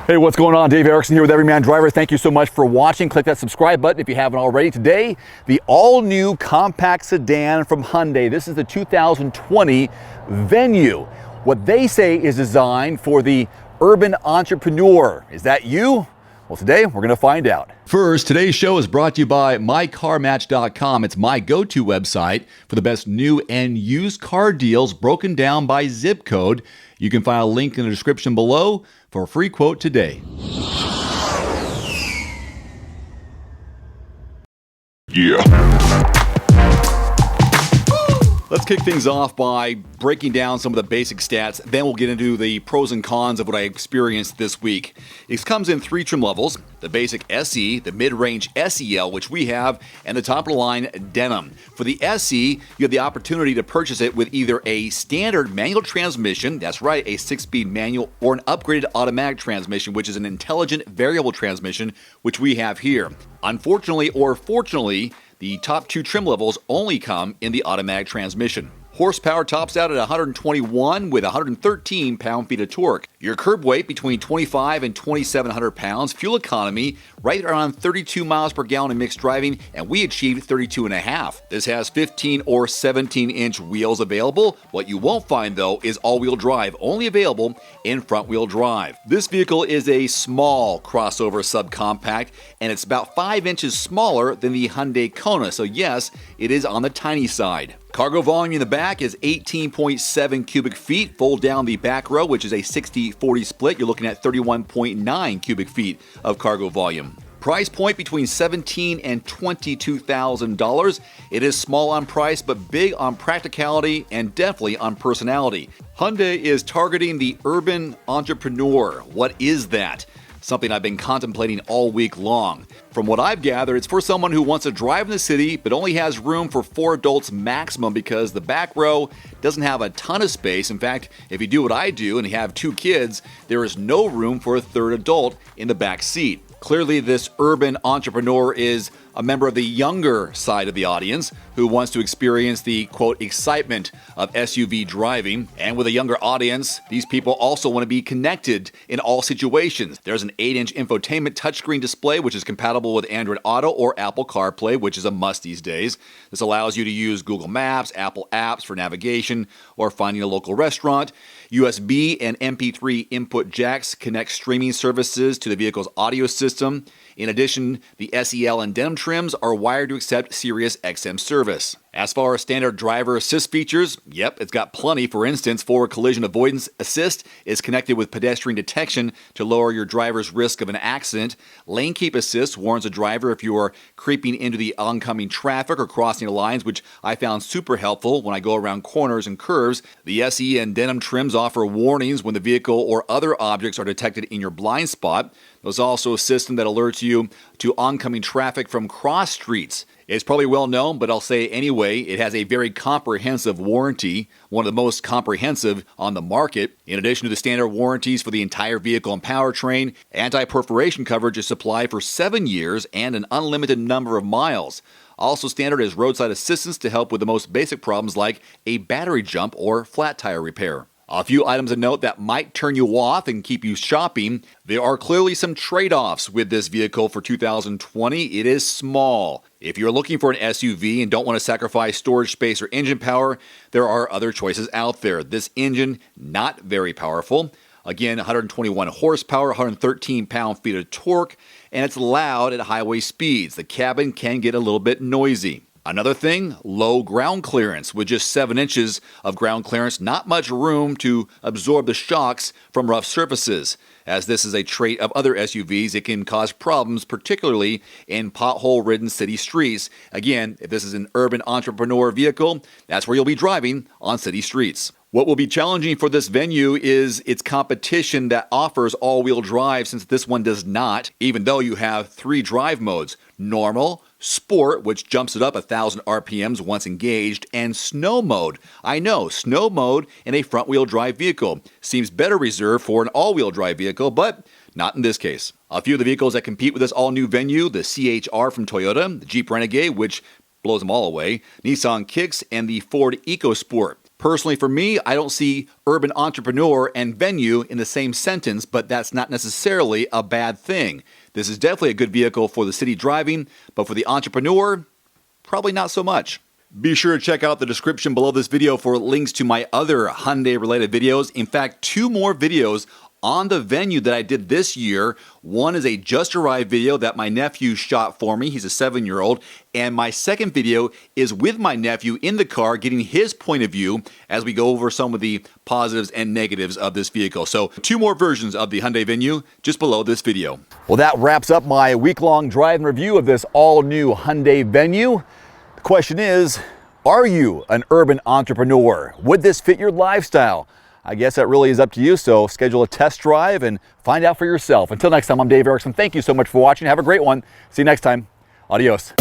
Hey, what's going on? Dave Erickson here with Everyman Driver. Thank you so much for watching. Click that subscribe button if you haven't already. Today, the all-new compact sedan from Hyundai. This is the 2020 Venue. What they say is designed for the urban entrepreneur. Is that you? Well, today we're going to find out. First, today's show is brought to you by mycarmatch.com. It's my go-to website for the best new and used car deals broken down by zip code. You can find a link in the description below for a free quote today. Yeah. Let's kick things off by breaking down some of the basic stats. Then we'll get into the pros and cons of what I experienced this week. It comes in 3 trim levels: the basic SE, the mid-range SEL, which we have, and the top-of-the-line Denim. For the SE, you have the opportunity to purchase it with either a standard manual transmission, that's right, a 6-speed manual, or an upgraded automatic transmission, which is an intelligent variable transmission, which we have here. Unfortunately or fortunately, the top 2 trim levels only come in the automatic transmission. Horsepower tops out at 121 with 113 pound-feet of torque. Your curb weight between 25 and 2,700 pounds. Fuel economy right around 32 miles per gallon in mixed driving, and we achieved 32.5. This has 15 or 17-inch wheels available. What you won't find, though, is all-wheel drive, only available in front-wheel drive. This vehicle is a small crossover subcompact, and it's about 5 inches smaller than the Hyundai Kona, so yes, it is on the tiny side. Cargo volume in the back is 18.7 cubic feet. Fold down the back row, which is a 60-40 split. You're looking at 31.9 cubic feet of cargo volume. Price point between $17,000 and $22,000. It is small on price, but big on practicality and definitely on personality. Hyundai is targeting the urban entrepreneur. What is that? Something I've been contemplating all week long. From what I've gathered, it's for someone who wants to drive in the city but only has room for 4 adults maximum because the back row doesn't have a ton of space. In fact, if you do what I do and you have 2 kids, there is no room for a 3rd adult in the back seat. Clearly, this urban entrepreneur is a member of the younger side of the audience who wants to experience the, quote, excitement of SUV driving. And with a younger audience, these people also want to be connected in all situations. There's an 8-inch infotainment touchscreen display, which is compatible with Android Auto or Apple CarPlay, which is a must these days. This allows you to use Google Maps, Apple apps for navigation or finding a local restaurant. USB and MP3 input jacks connect streaming services to the vehicle's audio system. In addition, the SEL and Denim trims are wired to accept Sirius XM service. As far as standard driver assist features, yep, it's got plenty. For instance, forward collision avoidance assist is connected with pedestrian detection to lower your driver's risk of an accident. Lane keep assist warns a driver if you are creeping into the oncoming traffic or crossing the lines, which I found super helpful when I go around corners and curves. The SE and Denim trims offer warnings when the vehicle or other objects are detected in your blind spot. There's also a system that alerts you to oncoming traffic from cross streets. It's probably well known, but I'll say it anyway, it has a very comprehensive warranty, one of the most comprehensive on the market. In addition to the standard warranties for the entire vehicle and powertrain, anti-perforation coverage is supplied for 7 years and an unlimited number of miles. Also standard is roadside assistance to help with the most basic problems like a battery jump or flat tire repair. A few items of note that might turn you off and keep you shopping. There are clearly some trade-offs with this vehicle for 2020. It is small. If you're looking for an SUV and don't want to sacrifice storage space or engine power, there are other choices out there. This engine, not very powerful. Again, 121 horsepower, 113 pound-feet of torque, and it's loud at highway speeds. The cabin can get a little bit noisy. Another thing, low ground clearance. With just 7 inches of ground clearance, not much room to absorb the shocks from rough surfaces. As this is a trait of other SUVs, it can cause problems, particularly in pothole-ridden city streets. Again, if this is an urban entrepreneur vehicle, that's where you'll be driving on city streets. What will be challenging for this Venue is its competition that offers all-wheel drive, since this one does not, even though you have 3 drive modes: normal, Sport, which jumps it up 1,000 RPMs once engaged, and Snow mode. I know, Snow mode in a front-wheel drive vehicle seems better reserved for an all-wheel drive vehicle, but not in this case. A few of the vehicles that compete with this all-new Venue: the CHR from Toyota, the Jeep Renegade, which blows them all away, Nissan Kicks, and the Ford EcoSport. Personally, for me, I don't see urban entrepreneur and venue in the same sentence, but that's not necessarily a bad thing. This is definitely a good vehicle for the city driving, but for the entrepreneur, probably not so much. Be sure to check out the description below this video for links to my other Hyundai-related videos. In fact, 2 more videos on the venue that I did this year. One is a just arrived video that my nephew shot for me. He's a 7-year-old. And my second video is with my nephew in the car getting his point of view as we go over some of the positives and negatives of this vehicle. So 2 more versions of the Hyundai Venue just below this video. Well, that wraps up my week-long drive and review of this all-new Hyundai Venue. The question is, are you an urban entrepreneur? Would this fit your lifestyle? I guess that really is up to you, so schedule a test drive and find out for yourself. Until next time, I'm Dave Erickson. Thank you so much for watching. Have a great one. See you next time. Adios.